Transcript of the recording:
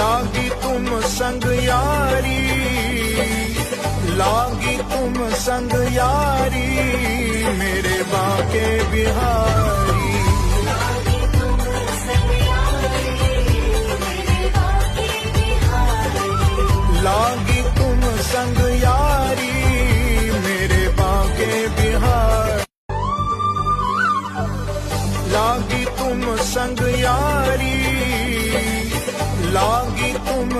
लागी तुम संग यारी, लागी तुम संग यारी, मेरे बाके बिहारी। लागी तुम संग यारी, मेरे बाके बिहारी। लागी तुम संग यारी, लागी तुम